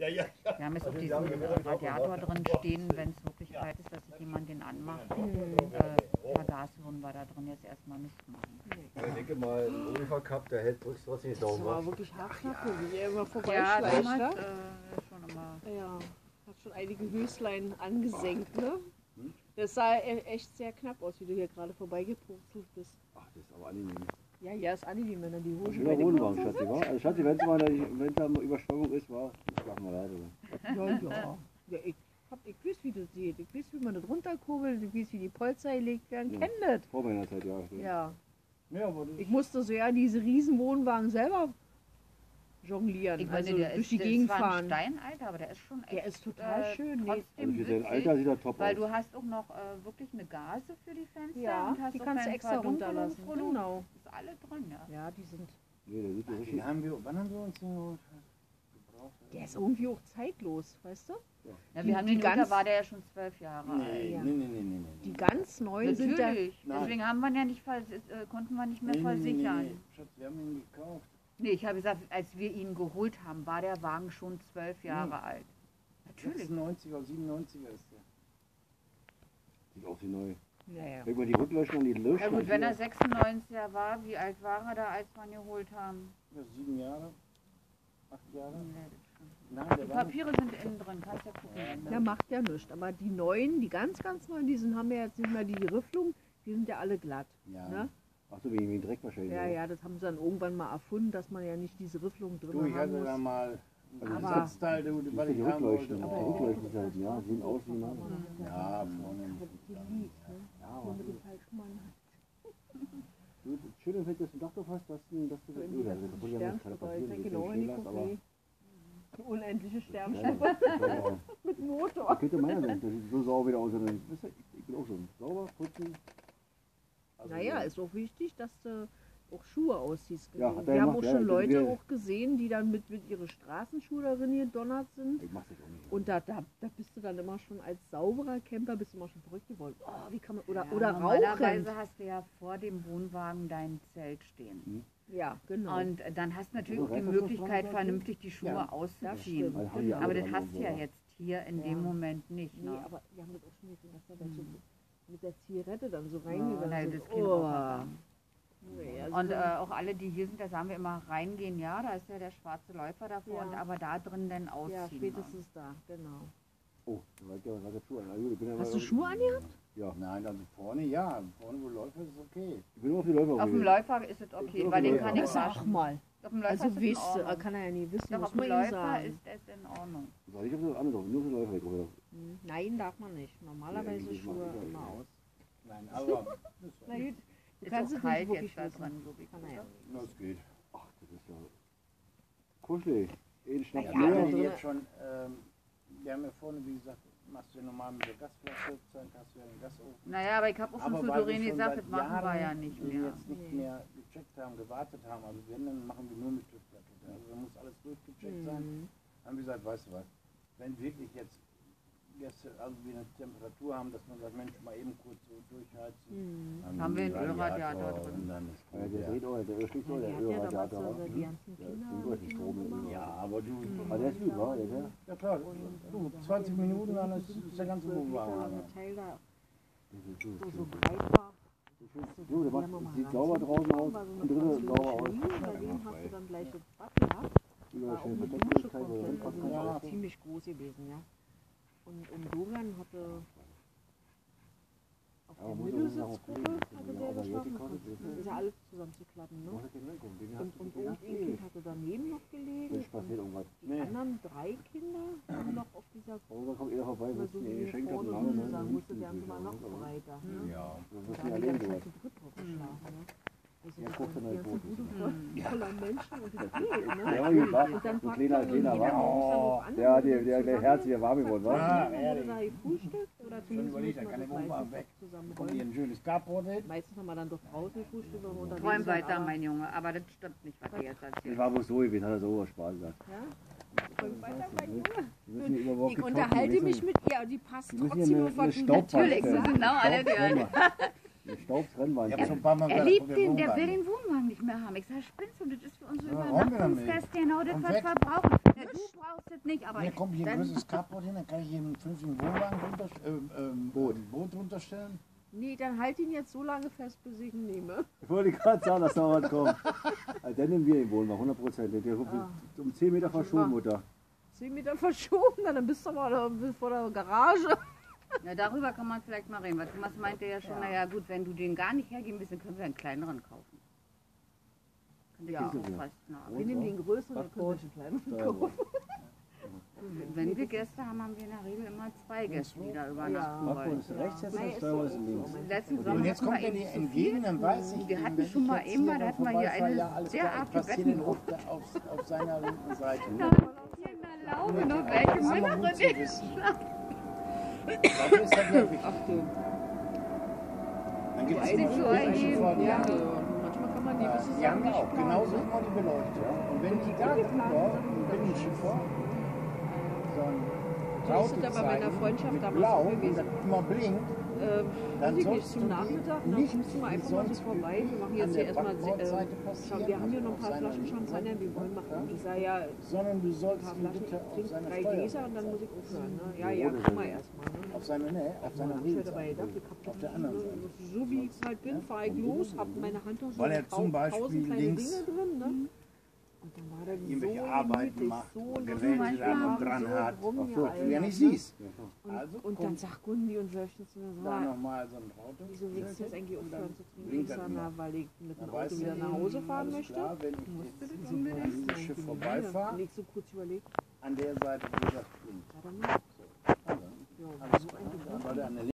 Ja, ja, ja. Wir haben jetzt auch diesen Radiator drin stehen, wenn es wirklich kalt ist, dass sich jemand den anmacht. Vergasen würden wir da drin jetzt erstmal nicht machen. Ich denke mal, ein Ulfa Cup, der hält drückst trotzdem nicht Das sauber. war wirklich hartknackig, wie er immer Ja, vorbeischleicht. damals Ne? schon immer. Ja, hat schon einige Höslein angesenkt, ne? Das sah echt sehr knapp aus, wie du hier gerade vorbeigepurzelt bist. Ach, das ist aber angenehm. Ja, ist angenehm, wenn er die Hose Schöner Wohnwagen, Schatzi, wa? Also Schatzi, wenn es da mal Überschwemmung ist, war, das machen wir leider. Ja, ich weiß, wie das geht. Ich weiß, wie man das runterkurbelt, ich weiß, wie die Polster gelegt werden. Kenn das. Vor meiner Zeit, ja. Ja. Ja, aber das Ich musste so ja diese riesen Wohnwagen selber jonglieren, Ich meine, also der durch ist, die das Gegend war ein fahren. Stein, Alter, aber der ist schon echt Der ist total schön. Nee. Also trotzdem für sein witzig, Alter sieht er top weil aus. du hast auch noch wirklich eine Gase für die Fenster Ja, und hast die auch kannst du extra runterlassen. Verdunkelungsvolumen. Genau. Ist alle drin, ja. Ja, die sind. Nee, der sieht ja die richtig. haben wir, wann haben wir uns den geholt? Der ist irgendwie auch zeitlos, weißt du? Ja, Die- wir haben die den Luther, ganz- war der ja schon 12 Jahre alt. Nee, Ja. nee. Die ganz neuen sind da. Natürlich, Nein. deswegen haben wir ihn ja nicht konnten wir nicht mehr versichern. Nee. Schatz, wir haben ihn gekauft. Nee, ich habe gesagt, als wir ihn geholt haben, war der Wagen schon 12 Jahre alt. Natürlich. 96er oder 97er ist der. Sieht aus wie neu. Naja. Wenn man die Rückleuchten und die Löschen. Ja gut, wenn er 96er war, wie alt war er da, als wir ihn geholt haben? Ja, 7 Jahre, 8 Jahre. Nee, das ist schon- Nein, Die der war nicht. Papiere sind innen drin, kannst ja gucken. Ja, macht ja nichts. Aber die neuen, die ganz neuen, die sind, haben ja jetzt nicht mehr die Rifflung, die sind ja alle glatt. Ja. Ne? Achso, wie Dreck wahrscheinlich. Ja, oder? ja, das haben sie dann irgendwann mal erfunden, dass man ja nicht diese Rifflung drin Du, ich haben hatte da muss. mal ein Aber- Ersatzteil, Das weil sind die ich haben Rückleuchten. wollte. Die Rückleuchten sind halt, ja, sehen aus wie neu. Ja, vorne. Die liegt, ne? Ja, Wenn aber du den falschen Mann hast. du, das Schöne ist, dass du doch drauf hast, dass du das Wenn Öl die hast. Das kann ja nicht Sternschnuppe, passieren, ich wenn genau du in die stehen lässt, aber Kopie. Eine unendliche ja, Sternschnuppe ja. mit Motor. Das könnte meiner sein, das sieht so sauber wieder aus. Ich bin auch so sauber, putzen. Also, Naja, ist auch wichtig, dass du auch Schuhe ausziehst. Ja, hat er Wir haben gemacht, auch ja, schon das Leute wir- auch gesehen, die dann mit ihre Straßenschuhe darin gedonnert sind. Ich mach das auch nicht. Und da bist du dann immer schon als sauberer Camper, bist du immer schon verrückt geworden. Oh, wie kann man, oder Ja, rauchen. normalerweise hast du ja vor dem Wohnwagen dein Zelt stehen. Ja, genau. Und dann hast du natürlich Also auch die reicht das Möglichkeit, noch vernünftig die Schuhe Ja, das auszuziehen. stimmt. Also haben die Aber alle das dran hast und du so, ja ja. jetzt hier in Ja. dem Moment nicht. Nee, Ne? aber wir haben das auch schon gesehen, dass er da so mit der Zigarette dann so Ja, reingegangen nein, ist. das geht auch vergangen. Nee, also Und dann- auch alle, die hier sind, da sagen wir immer reingehen, ja, da ist ja der schwarze Läufer davor, Ja. und aber da drin dann ja, ausziehen. spätestens da, genau. Oh, da war der Schuhe an. Ich bin ja Hast mal- du Schuhe angehabt? Ja, Nein, also vorne ja. Vorne, wo läuft ist okay. ich bin nur auf die Läufer Auf dem gewesen. Läufer ist es okay, Auf weil dem den kann ich Läufer. Sag waschen. mal. Auf dem Läufer Also ist es in wisst du, Ordnung. kann er ja nie wissen, Doch, muss auf dem man ihm Läufer sagen. ist es in Ordnung. Sag ich auf das andere drauf, nur auf die Läufer drauf. Nein, darf man nicht. Normalerweise Nee, Schuhe ich mach- immer aus. Nein, aber Na gut, du Ist kannst auch es kalt nicht wirklich jetzt da wissen. drin, so wie Kann er ja. das geht. Ach, das ist ja kuschelig. Ein Schnaps Ja, Ja, wir mehr. haben also- jetzt schon, wir haben ja vorne, wie gesagt, machst du ja normal mit der Gasflasche, dann hast du ja den Gasofen. Naja, aber ich habe auch schon zu weil wir Doreen schon gesagt, seit das machen wir Jahren ja nicht wir mehr. jetzt nicht mehr gecheckt haben, gewartet haben. Also wenn, dann machen wir nur mit TÜV-Platte. Also da muss alles durchgecheckt sein. Mhm. Haben wir gesagt, weißt du was, wenn wirklich jetzt Gäste, also wir eine Temperatur haben, dass man sagt, Mensch, mal eben kurz so durchheizen. Mhm. Dann Haben wir einen Radiator Ölradiator drin. und dann ist Ja, gut, der ja. dreht auch, der sticht auch, Ja, der die hat ja damals Ölradiator. also die ganzen Ja, Kinder den wollte ich Strom mitgenommen. Ja, aber du, Aber der ist gut, wa? Der ist ja. ja klar, du, 20 Minuten, dann ist der ganze Wohnwagen. Der Teil da Das ist gut. so breit war. Jo, der macht, sieht sauber draußen aus, und drinnen sauber aus. Bei dem hast du dann gleich das Bad gehabt. Überall War auch schön mit Dusche Verdeckmöglichkeit, wo der komplett. Also reinpassen das kann. ist ziemlich groß gewesen, ja. Und Dorian hatte auf Ja, der man muss auch sagen, Mittelsitzgruppe okay, hatte wenn der man aber geschlafen. jetzt kostet, Das ist ja alles zusammenzuklappen, ne? Muss ich den reingucken, den hast Und du den hast du ein eh. Kind hatte daneben noch gelegen. Das passiert irgendwas. Die Nee. anderen 3 Kinder haben noch auf dieser Irgendwann kommt jeder vorbei, Gruppe, wird so mir wie geschenkt hat vorne und lange unten sagen musste, wären sie mal noch aber breiter. Ne? Ja. dann Da wirst du haben ja die allein ganze sowas. Zeit zu dritt drauf geschlafen. Ne? Also Ja, das guck dann war die halt ganze gut. Bude voller Menschen und das geht, ne? Ja, gut, wa? Und dann So packt kleiner, er kleiner jeder war. Haus dann auch an, Der, und der, dann der zusammen, Herz hier warm geworden, zack, wa? zack, Ah, dann wurde ehrlich. da gefrühstückt oder Schon zumindest überlegt, muss da kann man der das Wohnwagen meistens weg. zusammen Kommt hier räumen. ein schönes Carport hin. Meistens haben wir dann doch draußen gefrühstückt und unterwegs Träum dann weiter, aber- mein Junge, aber das stimmt nicht, was du jetzt Das erzählst. war bloß so gewesen, hat er so Spaß gesagt. Ja? Träum weiter, mein Junge. Wir müssen hier über Woche Ich unterhalte mich mit ihr und die passt Wir müssen trotzdem hier auf eine was du Staubwand Natürlich, natürlich wir stellen. sind genau alle Staub- gehört. Wir Der Staubsrennwand. Ich hab schon ein paar Mal Er gesagt, liebt guck dir den, der Wohnwagen. will den Wohnwagen nicht mehr haben. Ich sag, spinnst du, das ist für unsere Ja, warum denn Übernachtungsgäste genau das, Komm was weg. wir brauchen. Ja, du brauchst es nicht, aber Mir kommt hier ein dann, größeres Carport hin, dann kann ich hier einen vernünftigen Wohnwagen Boot runterstellen. Nee, dann halt ihn jetzt so lange fest, bis ich ihn nehme. Ich wollte gerade sagen, dass da was kommt. Also, dann nehmen wir den Wohnwagen, 100%. Der um 10 Meter verschoben, Mutter. 10 Meter verschoben, dann bist du mal da vor der Garage. ja, darüber kann man vielleicht mal reden. Weil Thomas meinte ja schon, naja gut, wenn du den gar nicht hergeben willst, dann können wir einen kleineren kaufen. Könnt ihr Ja. den auch fast nach. Wir nehmen den größeren, dann können wir den kleineren kaufen. Wenn wir Gäste haben, haben wir in der Regel immer 2 Gäste, die da übernachten Marco wollen. ist rechts, jetzt Nee, ist Steuer ist links. Letzten Und Sommer jetzt hatten wir kommt er eben dir zu entgegen, viel. dann weiß ich, Wir hatten wenn schon ich mal jetzt eben, hier da hatten wir hier vorbeifahre, eine ja, alles sehr klar, ich artige passiere den Betten. auf seiner linken Seite. Da hat hier in der Laube noch welche Das ist immer Männer gut zu drin. wissen. Dafür ist das ja wichtig. Ach du. Dann gibt es Sich immer so Menschen ergeben, vor dir. Ja, manchmal kann man die gewisse Die haben Sachen auch nicht genauso planen. immer die Beleuchtung. Und wenn die da drüber, ein Binnenschiffer, so ein So ist es aber bei einer Freundschaft mit damals Blau so und gewesen. das immer blinkt, dann Weiß ich nicht, sollst zum du Nachmittag, die dann nicht müssen wir wie einfach mal so sonst vorbei. Wir machen an jetzt der hier erstmal, Backbordseite passieren, wir haben hier noch ein also paar auf Flaschen seiner Champagner, wir wollen machen. Und ich sage ja, ein sondern du sollst paar ihn Flaschen, bitte auf trink seine 3 Gläser und dann muss ich aufhören. Ne? Ja, ja, guck mal erstmal. Ne? Auf seine, ne, auf seiner Ich hätte dabei Seite. gedacht, ich hab Auf der anderen Seite. so wie ich halt bin, fahre ich los, hab meine Handtasche Weil er mit zum Beispiel 1000 kleine links Dinge drin. Ne? Und dann war der so irgendwelche Arbeiten gemütlich, macht, so Geräte manchmal da dran so hat, rum, die du ja Alter, nicht ne? siehst. Und, Also und dann kommt sagt Gundi und Wöchchen zu mir, da so, nochmal so ein Auto. wieso willst du jetzt eigentlich aufhören zu trinken? blinkt Ich das sag, immer. na, weil ich mit dem Dann Auto weißt du, wieder nach Hause fahren alles möchte. klar, wenn ich Musste jetzt das unbedingt? an diesem Schiff vorbeifahre, Und ich so kurz überlegt, an der Seite, wo das blinkt. ja, dann, ja, Also, so ein dann soll der an der